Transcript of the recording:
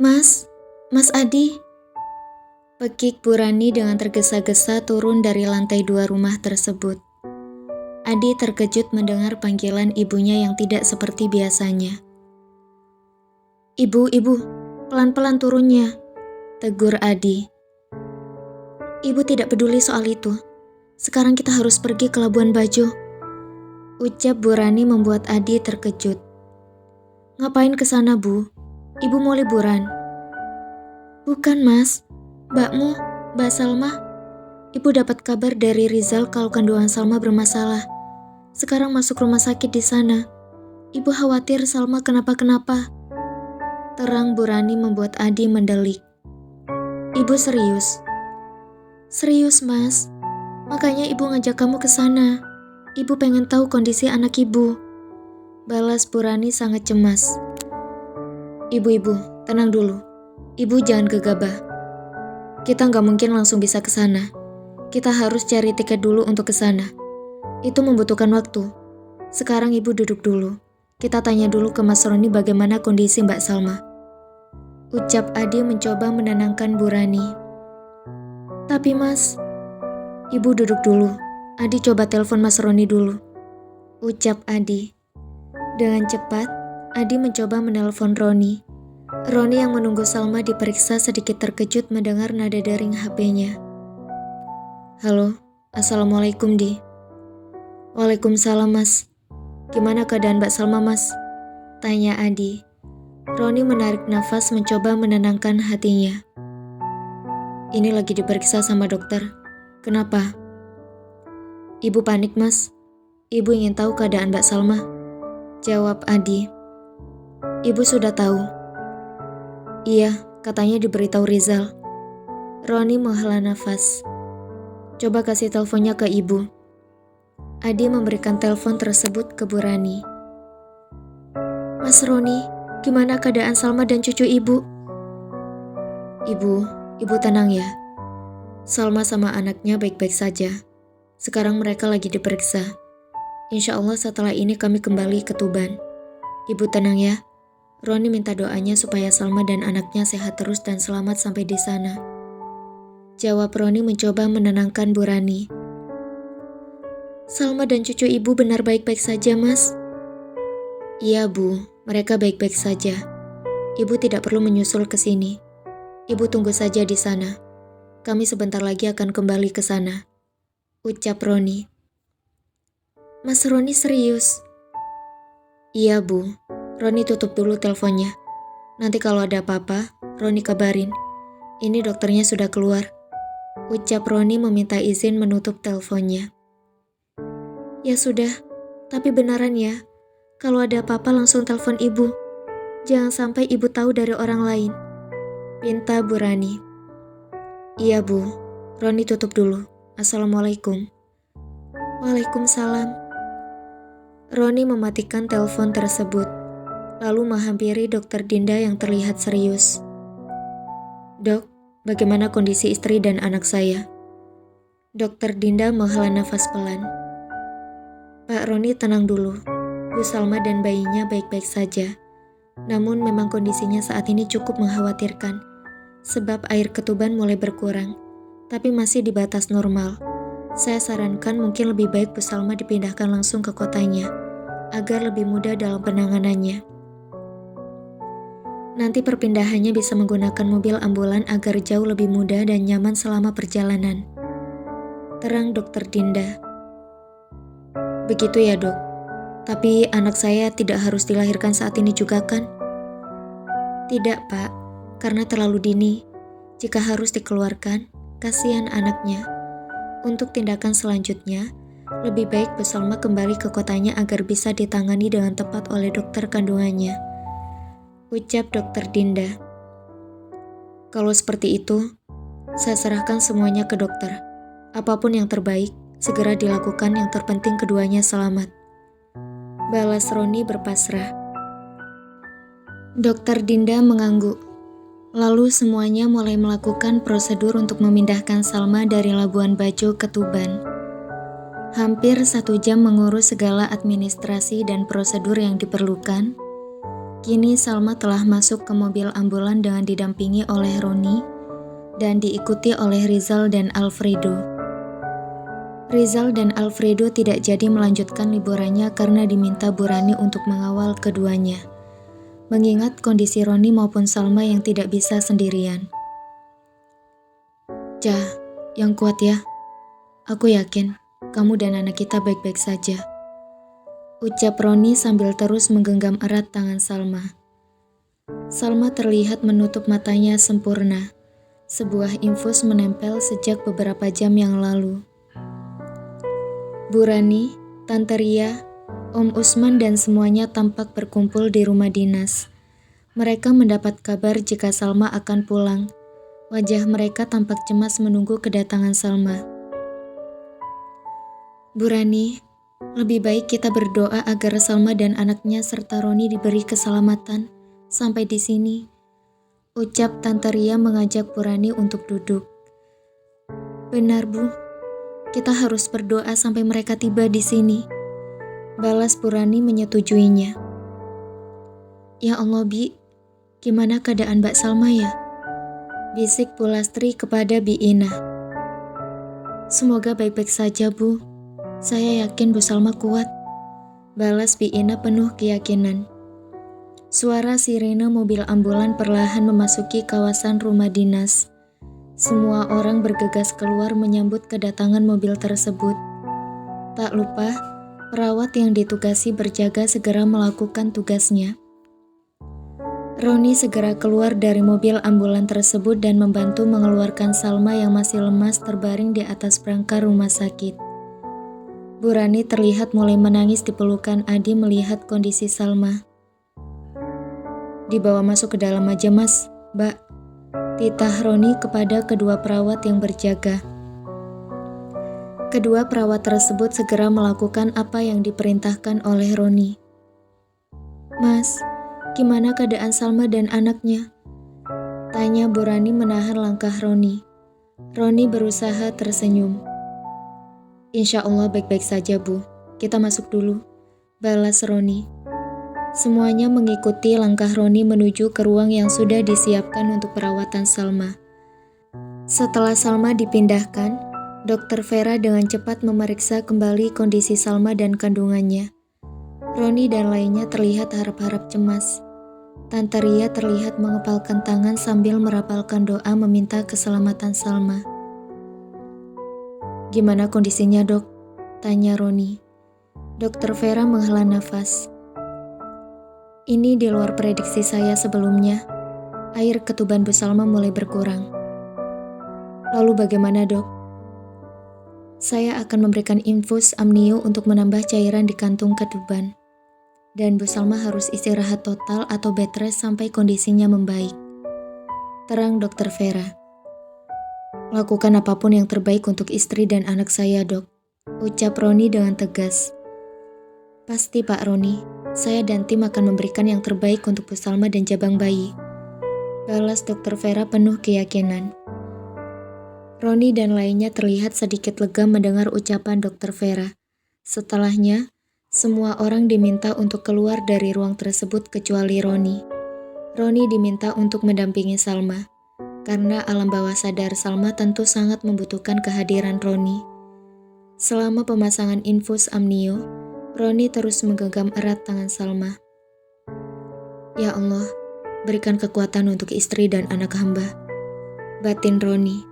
Mas, Mas Adi. Pekik Bu Rani dengan tergesa-gesa turun dari lantai 2 rumah tersebut. Adi terkejut mendengar panggilan ibunya yang tidak seperti biasanya. Ibu, pelan-pelan turunnya, tegur Adi. Ibu tidak peduli soal itu. Sekarang kita harus pergi ke Labuan Bajo. Ucap Bu Rani membuat Adi terkejut. Ngapain ke sana, Bu? Ibu mau liburan. Bukan, Mas. Mbakmu, Mbak Salma. Ibu dapat kabar dari Rizal kalau kandungan Salma bermasalah. Sekarang masuk rumah sakit di sana. Ibu khawatir Salma kenapa-kenapa. Terang Bu Rani membuat Adi mendelik. Ibu serius? Serius, Mas. Makanya ibu ngajak kamu ke sana. Ibu pengen tahu kondisi anak ibu. Balas Bu Rani sangat cemas. Ibu, tenang dulu. Ibu jangan gegabah. Kita nggak mungkin langsung bisa ke sana. Kita harus cari tiket dulu untuk ke sana. Itu membutuhkan waktu. Sekarang ibu duduk dulu. Kita tanya dulu ke Mas Roni bagaimana kondisi Mbak Salma. Ucap Adi mencoba menenangkan Bu Rani. Tapi Mas, ibu duduk dulu. Adi coba telepon Mas Roni dulu. Ucap Adi. Dengan cepat, Adi mencoba menelpon Roni. Roni yang menunggu Salma diperiksa sedikit terkejut mendengar nada dering HP-nya. Halo, Assalamualaikum Di. Waalaikumsalam Mas. Gimana keadaan Mbak Salma Mas? Tanya Adi. Roni menarik nafas mencoba menenangkan hatinya. Ini lagi diperiksa sama dokter. Kenapa? Ibu panik Mas. Ibu ingin tahu keadaan Mbak Salma. Jawab Adi. Ibu sudah tahu. Iya, katanya diberitahu Rizal. Roni menghela nafas. Coba kasih teleponnya ke ibu. Adi memberikan telepon tersebut ke Bu Rani. Mas Roni, gimana keadaan Salma dan cucu ibu? Ibu tenang ya. Salma sama anaknya baik-baik saja. Sekarang mereka lagi diperiksa. Insya Allah setelah ini kami kembali ke Tuban. Ibu tenang ya. Roni minta doanya supaya Salma dan anaknya sehat terus dan selamat sampai di sana. Jawab Roni mencoba menenangkan Bu Rani. Salma dan cucu ibu benar baik-baik saja, Mas. Iya, Bu. Mereka baik-baik saja. Ibu tidak perlu menyusul ke sini. Ibu tunggu saja di sana. Kami sebentar lagi akan kembali ke sana. Ucap Roni. Mas Roni serius? Iya, Bu. Roni tutup dulu teleponnya. Nanti kalau ada apa-apa, Roni kabarin. Ini dokternya sudah keluar. Ucap Roni meminta izin menutup teleponnya. Ya sudah, tapi benaran ya. Kalau ada apa-apa langsung telepon ibu. Jangan sampai ibu tahu dari orang lain. Pinta Bu Rani. Iya Bu, Roni tutup dulu. Assalamualaikum. Waalaikumsalam. Roni mematikan telepon tersebut. Lalu menghampiri Dokter Dinda yang terlihat serius. Dok, bagaimana kondisi istri dan anak saya? Dokter Dinda menghela nafas pelan. Pak Roni tenang dulu. Bu Salma dan bayinya baik-baik saja. Namun memang kondisinya saat ini cukup mengkhawatirkan. Sebab air ketuban mulai berkurang. Tapi masih di batas normal. Saya sarankan mungkin lebih baik Bu Salma dipindahkan langsung ke kotanya. Agar lebih mudah dalam penanganannya. Nanti perpindahannya bisa menggunakan mobil ambulan agar jauh lebih mudah dan nyaman selama perjalanan. Terang Dokter Dinda. Begitu ya dok. Tapi anak saya tidak harus dilahirkan saat ini juga kan? Tidak pak, karena terlalu dini. Jika harus dikeluarkan, kasihan anaknya. Untuk tindakan selanjutnya, lebih baik Bu Salma kembali ke kotanya agar bisa ditangani dengan tepat oleh dokter kandungannya. Ucap Dokter Dinda. Kalau seperti itu, saya serahkan semuanya ke dokter. Apapun yang terbaik, segera dilakukan, yang terpenting keduanya selamat. Balas Roni berpasrah. Dokter Dinda mengangguk. Lalu semuanya mulai melakukan prosedur untuk memindahkan Salma dari Labuan Bajo ke Tuban. Hampir 1 jam mengurus segala administrasi dan prosedur yang diperlukan. Kini Salma telah masuk ke mobil ambulan dengan didampingi oleh Roni dan diikuti oleh Rizal dan Alfredo. Rizal dan Alfredo tidak jadi melanjutkan liburannya karena diminta Bu Rani untuk mengawal keduanya, mengingat kondisi Roni maupun Salma yang tidak bisa sendirian. Jah, yang kuat ya. Aku yakin kamu dan anak kita baik-baik saja, ucap Roni sambil terus menggenggam erat tangan Salma. Salma terlihat menutup matanya sempurna. Sebuah infus menempel sejak beberapa jam yang lalu. Bu Rani, Tante Ria, Om Usman dan semuanya tampak berkumpul di rumah dinas. Mereka mendapat kabar jika Salma akan pulang. Wajah mereka tampak cemas menunggu kedatangan Salma. Bu Rani, lebih baik kita berdoa agar Salma dan anaknya serta Roni diberi keselamatan sampai di sini, ucap Tante Ria mengajak Bu Rani untuk duduk. Benar Bu, kita harus berdoa sampai mereka tiba di sini, balas Bu Rani menyetujuinya. Ya Allah Bi, gimana keadaan Mbak Salma ya? Bisik Bu Lastri kepada Bi Ina. Semoga baik-baik saja Bu, saya yakin Bu Salma kuat, balas Bi Ina penuh keyakinan. Suara sirene mobil ambulan perlahan memasuki kawasan rumah dinas. Semua orang bergegas keluar menyambut kedatangan mobil tersebut. Tak lupa, perawat yang ditugasi berjaga segera melakukan tugasnya. Roni segera keluar dari mobil ambulan tersebut dan membantu mengeluarkan Salma yang masih lemas terbaring di atas brangka rumah sakit. Bu Rani terlihat mulai menangis di pelukan Adi melihat kondisi Salma. Dibawa masuk ke dalam aja Mas, Mbak, titah Roni kepada kedua perawat yang berjaga. Kedua perawat tersebut segera melakukan apa yang diperintahkan oleh Roni. Mas, gimana keadaan Salma dan anaknya? Tanya Bu Rani menahan langkah Roni. Roni berusaha tersenyum. Insya Allah baik-baik saja Bu, kita masuk dulu, balas Roni. Semuanya mengikuti langkah Roni menuju ke ruang yang sudah disiapkan untuk perawatan Salma. Setelah Salma dipindahkan, Dokter Vera dengan cepat memeriksa kembali kondisi Salma dan kandungannya. Roni dan lainnya terlihat harap-harap cemas. Tante Ria terlihat mengepalkan tangan sambil merapalkan doa meminta keselamatan Salma. Gimana kondisinya dok? Tanya Roni. Dokter Vera menghela nafas. Ini di luar prediksi saya sebelumnya. Air ketuban Bu Salma mulai berkurang. Lalu bagaimana dok? Saya akan memberikan infus amnio untuk menambah cairan di kantung ketuban. Dan Bu Salma harus istirahat total atau bed rest sampai kondisinya membaik. Terang Dokter Vera. Lakukan apapun yang terbaik untuk istri dan anak saya dok, ucap Roni dengan tegas. Pasti Pak Roni, saya dan tim akan memberikan yang terbaik untuk Bu Salma dan jabang bayi, balas Dokter Vera penuh keyakinan. Roni dan lainnya terlihat sedikit lega mendengar ucapan Dokter Vera. Setelahnya, semua orang diminta untuk keluar dari ruang tersebut kecuali Roni. Roni diminta untuk mendampingi Salma, karena alam bawah sadar Salma tentu sangat membutuhkan kehadiran Roni. Selama pemasangan infus amnio, Roni terus menggenggam erat tangan Salma. Ya Allah, berikan kekuatan untuk istri dan anak hamba, batin Roni.